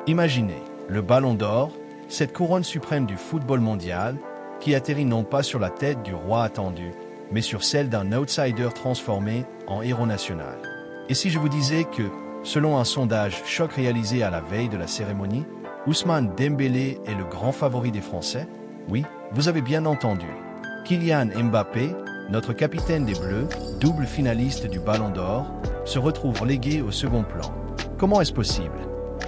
Imaginez, le Ballon d'Or, cette couronne suprême du football mondial, qui atterrit non pas sur la tête du roi attendu, mais sur celle d'un outsider transformé en héros national. Et si je vous disais que, selon un sondage choc réalisé à la veille de la cérémonie, Ousmane Dembélé est le grand favori des Français? Oui, vous avez bien entendu. Kylian Mbappé, notre capitaine des Bleus, double finaliste du Ballon d'Or, se retrouve relégué au second plan. Comment est-ce possible?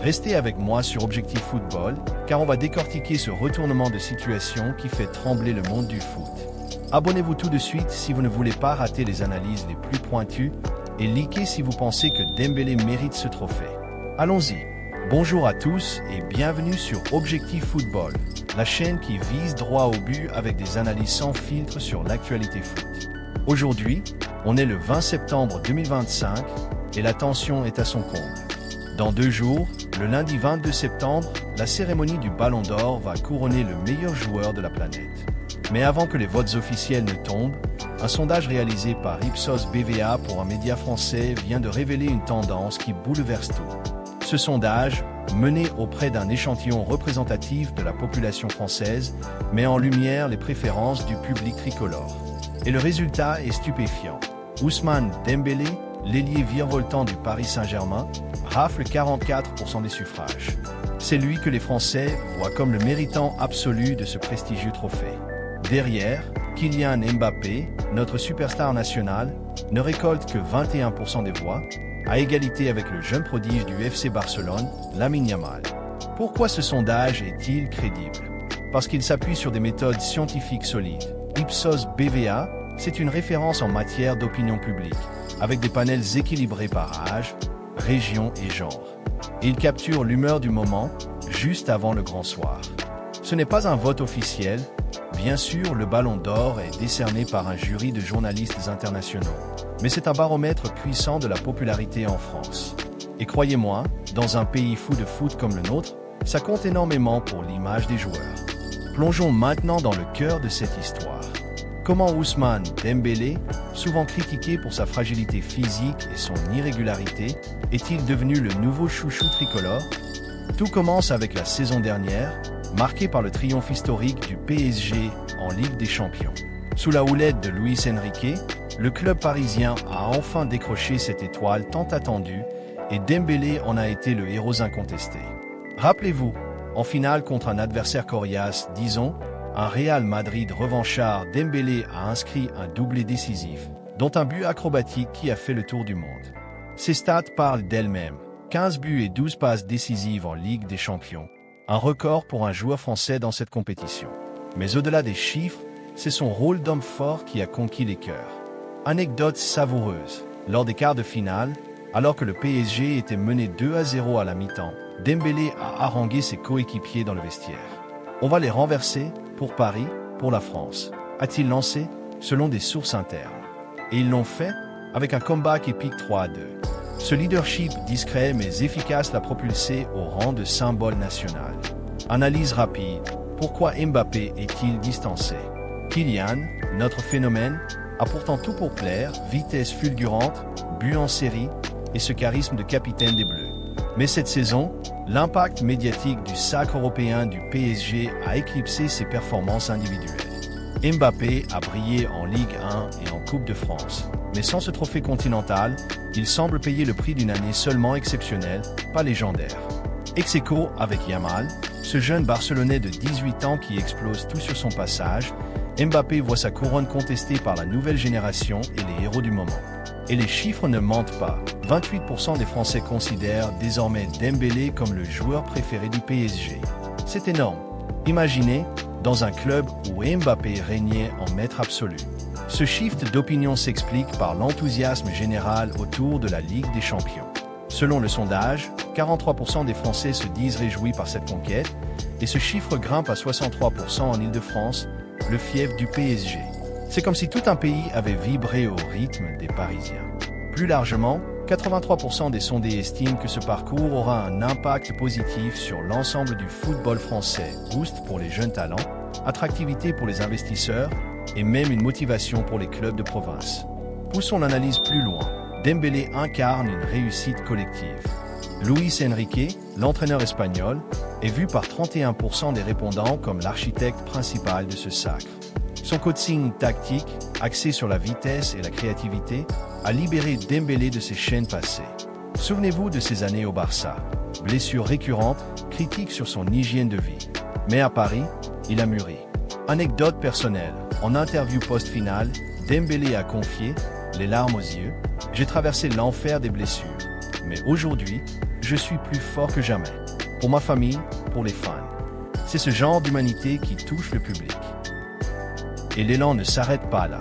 Restez avec moi sur Objectif Football, car on va décortiquer ce retournement de situation qui fait trembler le monde du foot. Abonnez-vous tout de suite si vous ne voulez pas rater les analyses les plus pointues et likez si vous pensez que Dembélé mérite ce trophée. Allons-y. Bonjour à tous et bienvenue sur Objectif Football, la chaîne qui vise droit au but avec des analyses sans filtre sur l'actualité foot. Aujourd'hui, on est le 20 septembre 2025 et la tension est à son comble. Dans 2 jours, le lundi 22 septembre, la cérémonie du Ballon d'Or va couronner le meilleur joueur de la planète. Mais avant que les votes officiels ne tombent, un sondage réalisé par Ipsos BVA pour un média français vient de révéler une tendance qui bouleverse tout. Ce sondage, mené auprès d'un échantillon représentatif de la population française, met en lumière les préférences du public tricolore. Et le résultat est stupéfiant. Ousmane Dembélé, l'ailier virevoltant du Paris Saint-Germain, rafle 44% des suffrages. C'est lui que les Français voient comme le méritant absolu de ce prestigieux trophée. Derrière, Kylian Mbappé, notre superstar national, ne récolte que 21% des voix, à égalité avec le jeune prodige du FC Barcelone, Lamine Yamal. Pourquoi ce sondage est-il crédible? Parce qu'il s'appuie sur des méthodes scientifiques solides. Ipsos BVA, c'est une référence en matière d'opinion publique, avec des panels équilibrés par âge, région et genre. Il capture l'humeur du moment, juste avant le grand soir. Ce n'est pas un vote officiel. Bien sûr, le Ballon d'Or est décerné par un jury de journalistes internationaux, mais c'est un baromètre puissant de la popularité en France. Et croyez-moi, dans un pays fou de foot comme le nôtre, ça compte énormément pour l'image des joueurs. Plongeons maintenant dans le cœur de cette histoire. Comment Ousmane Dembélé, souvent critiqué pour sa fragilité physique et son irrégularité, est-il devenu le nouveau chouchou tricolore? Tout commence avec la saison dernière, marquée par le triomphe historique du PSG en Ligue des Champions. Sous la houlette de Luis Enrique, le club parisien a enfin décroché cette étoile tant attendue et Dembélé en a été le héros incontesté. Rappelez-vous, en finale contre un adversaire coriace, disons, un Real Madrid revanchard, Dembélé a inscrit un doublé décisif, dont un but acrobatique qui a fait le tour du monde. Ses stats parlent d'elles-mêmes, 15 buts et 12 passes décisives en Ligue des Champions, un record pour un joueur français dans cette compétition. Mais au-delà des chiffres, c'est son rôle d'homme fort qui a conquis les cœurs. Anecdote savoureuse, lors des quarts de finale, alors que le PSG était mené 2-0 à la mi-temps, Dembélé a harangué ses coéquipiers dans le vestiaire. On va les renverser, pour Paris, pour la France, a-t-il lancé, selon des sources internes. Et ils l'ont fait, avec un comeback épique 3-2. Ce leadership discret mais efficace l'a propulsé au rang de symbole national. Analyse rapide. Pourquoi Mbappé est-il distancé? Kylian, notre phénomène, a pourtant tout pour plaire, vitesse fulgurante, but en série et ce charisme de capitaine des Bleus. Mais cette saison, l'impact médiatique du sacre européen du PSG a éclipsé ses performances individuelles. Mbappé a brillé en Ligue 1 et en Coupe de France, mais sans ce trophée continental, il semble payer le prix d'une année seulement exceptionnelle, pas légendaire. Ex aequo avec Yamal, ce jeune Barcelonais de 18 ans qui explose tout sur son passage, Mbappé voit sa couronne contestée par la nouvelle génération et les héros du moment. Et les chiffres ne mentent pas. 28% des Français considèrent désormais Dembélé comme le joueur préféré du PSG. C'est énorme. Imaginez, dans un club où Mbappé régnait en maître absolu. Ce shift d'opinion s'explique par l'enthousiasme général autour de la Ligue des Champions. Selon le sondage, 43% des Français se disent réjouis par cette conquête, et ce chiffre grimpe à 63% en Île-de-France, le fief du PSG. C'est comme si tout un pays avait vibré au rythme des Parisiens. Plus largement, 83% des sondés estiment que ce parcours aura un impact positif sur l'ensemble du football français, boost pour les jeunes talents, attractivité pour les investisseurs et même une motivation pour les clubs de province. Poussons l'analyse plus loin. Dembélé incarne une réussite collective. Luis Enrique, l'entraîneur espagnol, est vu par 31% des répondants comme l'architecte principal de ce sacre. Son coaching tactique, axé sur la vitesse et la créativité, a libéré Dembélé de ses chaînes passées. Souvenez-vous de ses années au Barça. Blessures récurrentes, critiques sur son hygiène de vie. Mais à Paris, il a mûri. Anecdote personnelle, en interview post-finale, Dembélé a confié, les larmes aux yeux, « J'ai traversé l'enfer des blessures. Mais aujourd'hui, je suis plus fort que jamais. Pour ma famille, pour les fans. » C'est ce genre d'humanité qui touche le public. Et l'élan ne s'arrête pas là.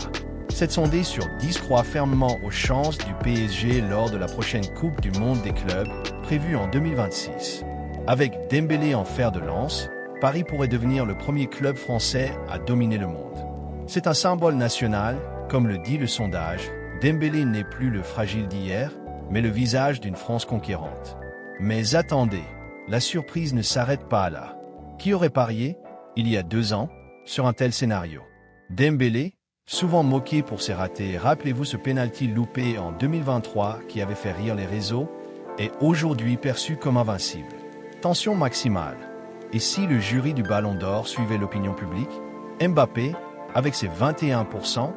Cette sondée sur 10 croit fermement aux chances du PSG lors de la prochaine Coupe du Monde des clubs, prévue en 2026. Avec Dembélé en fer de lance, Paris pourrait devenir le premier club français à dominer le monde. C'est un symbole national, comme le dit le sondage. Dembélé n'est plus le fragile d'hier, mais le visage d'une France conquérante. Mais attendez, la surprise ne s'arrête pas là. Qui aurait parié, il y a 2 ans, sur un tel scénario? Dembélé, souvent moqué pour ses ratés, rappelez-vous ce penalty loupé en 2023 qui avait fait rire les réseaux, est aujourd'hui perçu comme invincible. Tension maximale. Et si le jury du Ballon d'Or suivait l'opinion publique, Mbappé, avec ses 21%,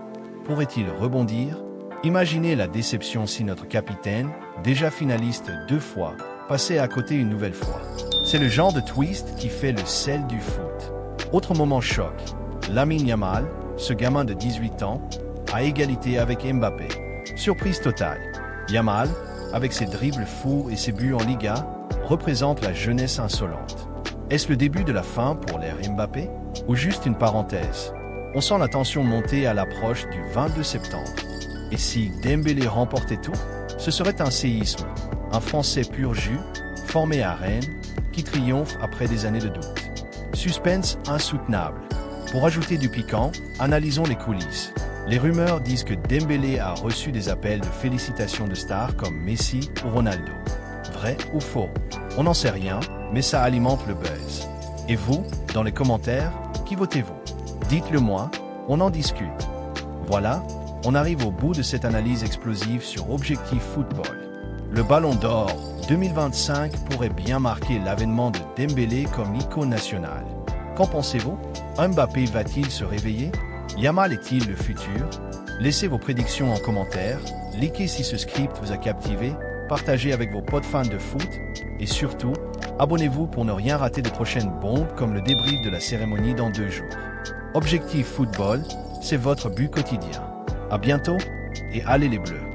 pourrait-il rebondir? Imaginez la déception si notre capitaine, déjà finaliste 2 fois, passait à côté une nouvelle fois. C'est le genre de twist qui fait le sel du foot. Autre moment choc, Lamine Yamal, ce gamin de 18 ans, à égalité avec Mbappé. Surprise totale. Yamal, avec ses dribbles fous et ses buts en Liga, représente la jeunesse insolente. Est-ce le début de la fin pour l'ère Mbappé? Ou juste une parenthèse? On sent la tension monter à l'approche du 22 septembre. Et si Dembélé remportait tout? Ce serait un séisme. Un Français pur jus, formé à Rennes, qui triomphe après des années de doute. Suspense insoutenable. Pour ajouter du piquant, analysons les coulisses. Les rumeurs disent que Dembélé a reçu des appels de félicitations de stars comme Messi ou Ronaldo. Vrai ou faux? On n'en sait rien, mais ça alimente le buzz. Et vous, dans les commentaires, qui votez-vous? Dites-le moi, on en discute. Voilà, on arrive au bout de cette analyse explosive sur Objectif Football. Le Ballon d'Or 2025 pourrait bien marquer l'avènement de Dembélé comme icône nationale. Qu'en pensez-vous? Mbappé va-t-il se réveiller? Yamal est-il le futur? Laissez vos prédictions en commentaire, likez si ce script vous a captivé, partagez avec vos potes fans de foot, et surtout, abonnez-vous pour ne rien rater de prochaines bombes comme le débrief de la cérémonie dans 2 jours. Objectif Football, c'est votre but quotidien. À bientôt, et allez les Bleus!